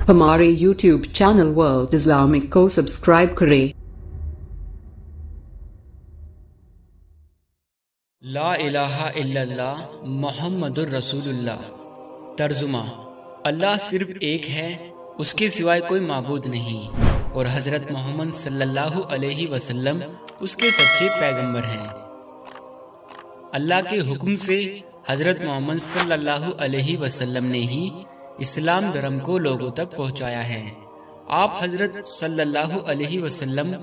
हमारे YouTube channel world Islamic को subscribe करें। ला इलाहा इल्लल्लाह मुहम्मदुर रसूलुल्लाह। तर्जुमा: अल्लाह सिर्फ एक है, उसके सिवाय कोई माबूद नहीं, और हज़रत मोहम्मद सल्लल्लाहु अलैहि वसल्लम उसके सच्चे पैगंबर हैं। अल्लाह के हुक्म से हज़रत मोहम्मद सल्लल्लाहु अलैहि वसल्लम ने ही इस्लाम धर्म को लोगों तक पहुंचाया है। आप हज़रत सल्लल्लाहु अलैहि वसल्लम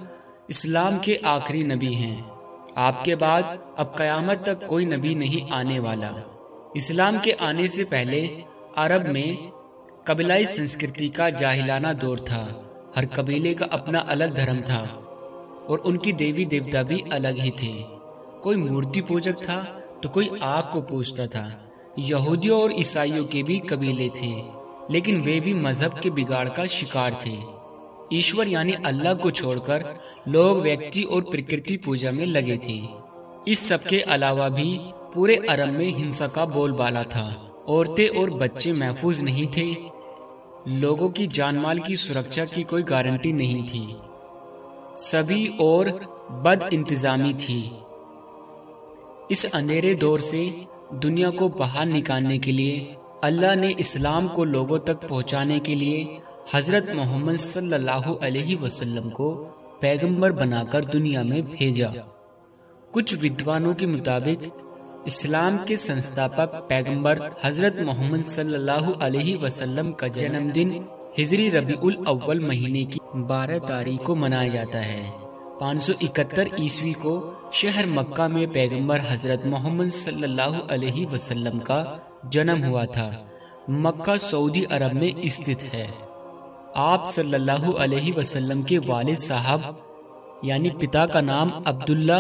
इस्लाम के आखिरी नबी हैं। आपके बाद अब क़यामत तक कोई नबी नहीं आने वाला। इस्लाम के आने से पहले अरब में कबीलाई संस्कृति का जाहिलाना दौर था। हर कबीले का अपना अलग धर्म था और उनकी देवी देवता भी अलग ही थे। कोई मूर्ति पूजक था तो कोई आग को पूजता था। यहूदियों और ईसाइयों के भी कबीले थे, लेकिन वे भी मजहब के बिगाड़ का शिकार थे। ईश्वर यानी अल्लाह को छोड़कर लोग व्यक्ति और प्रकृति पूजा में लगे थे। इस सब के अलावा भी पूरे अरब में हिंसा का बोलबाला था। औरतें और बच्चे महफूज नहीं थे। लोगों की जानमाल की सुरक्षा की कोई गारंटी नहीं थी। सभी और बद इंतजामी थी। इस अंधेरे दौर से दुनिया को बाहर निकालने के लिए अल्लाह ने इस्लाम को लोगों तक पहुंचाने के लिए हज़रत मोहम्मद सल्लल्लाहु अलैहि वसल्लम को पैगंबर बनाकर दुनिया में भेजा। कुछ विद्वानों के मुताबिक इस्लाम के संस्थापक पैगंबर हज़रत मोहम्मद सल्लल्लाहु अलैहि वसल्लम का जन्मदिन हिजरी रबीउल अव्वल महीने की 12 तारीख को मनाया जाता है। 571 ईस्वी को शहर मक्का में पैगंबर हज़रत मोहम्मद सल्लल्लाहु अलैहि वसल्लम का जन्म हुआ था। मक्का सऊदी अरब में स्थित है। आप सल्लल्लाहु अलैहि वसल्लम के वालिद साहब यानी पिता का नाम अब्दुल्ला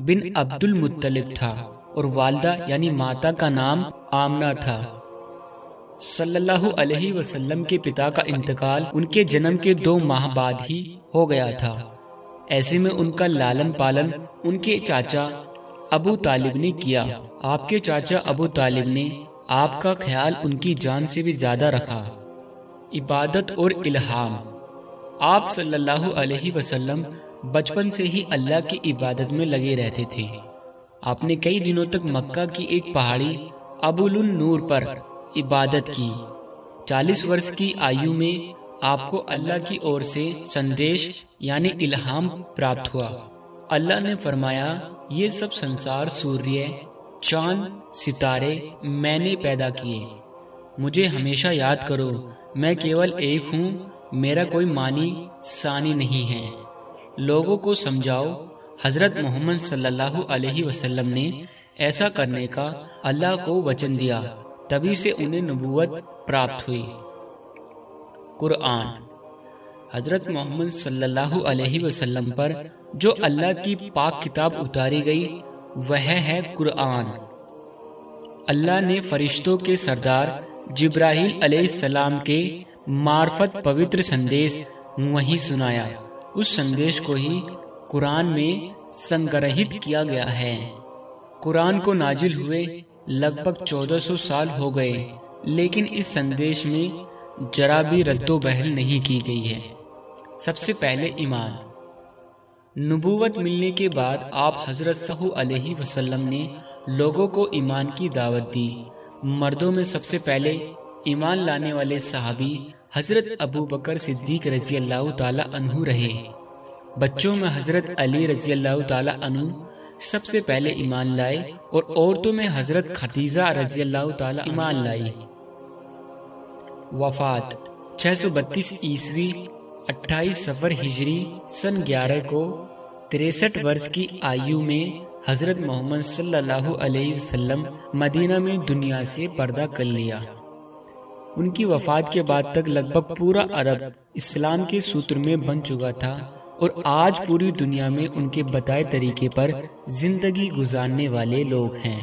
बिन अब्दुल मुत्तलिब था और वालिदा यानी माता का नाम आमना था। सल्लल्लाहु अलैहि वसल्लम के पिता का इंतकाल उनके जन्म के 2 माह बाद ही हो गया था। ऐसे में उनका लालन पालन उनके चाचा अबू तालिब ने किया। आपके चाचा अबू तालिब ने आपका ख्याल उनकी जान से भी ज्यादा रखा। इबादत और इल्हाम: आप सल्लल्लाहु अलैहि वसल्लम बचपन से ही अल्लाह की इबादत में लगे रहते थे। आपने कई दिनों तक मक्का की एक पहाड़ी अबुलुन नूर पर इबादत की। 40 वर्ष की आयु में आपको अल्लाह की ओर से संदेश यानी इल्हाम प्राप्त हुआ। अल्लाह ने फरमाया, ये सब संसार, सूर्य, चांद, सितारे मैंने पैदा किए। मुझे हमेशा याद करो, मैं केवल एक हूँ, मेरा कोई मानी सानी नहीं है। लोगों को समझाओ। हजरत मोहम्मद सल्लल्लाहु अलैहि वसल्लम ने ऐसा करने का अल्लाह को वचन दिया, तभी से उन्हें नबूवत प्राप्त हुई। कुरान: हजरत मोहम्मद सल्लल्लाहु अलैहि वसल्लम पर जो अल्लाह की पाक किताब उतारी गई वह है कुरान। अल्लाह ने फरिश्तों के सरदार जिब्राहील अलैहिस्सलाम के मार्फत पवित्र संदेश वही सुनाया। उस संदेश को ही कुरान में संग्रहित किया गया है। कुरान को नाजिल हुए लगभग 1400 साल हो गए, लेकिन इस संदेश में जरा भी रद्दो बहल नहीं की गई है। सबसे पहले ईमान। नबूवत मिलने के बाद आप हजरत सल्लल्लाहु अलैहि वसल्लम ने लोगों को ईमान की दावत दी। मर्दों में सबसे पहले ईमान लाने वाले सहाबी हजरत अबू बकर सिद्दीक रजी अल्लाह ताला अन्हु रहे। बच्चों में हजरत अली रजी अल्लाह ताला अन्हु सबसे पहले ईमान लाए और औरतों में हजरत खदीजा रजी अल्लाह ताला ईमान लाई। वफात 632 ईस्वी 28 सफर हिजरी सन 11 को 63 वर्ष की आयु में हजरत मोहम्मद सल्लल्लाहु अलैहि वसल्लम मदीना में दुनिया से पर्दा कर लिया। उनकी वफात के बाद तक लगभग पूरा अरब इस्लाम के सूत्र में बन चुका था और आज पूरी दुनिया में उनके बताए तरीके पर जिंदगी गुजारने वाले लोग हैं।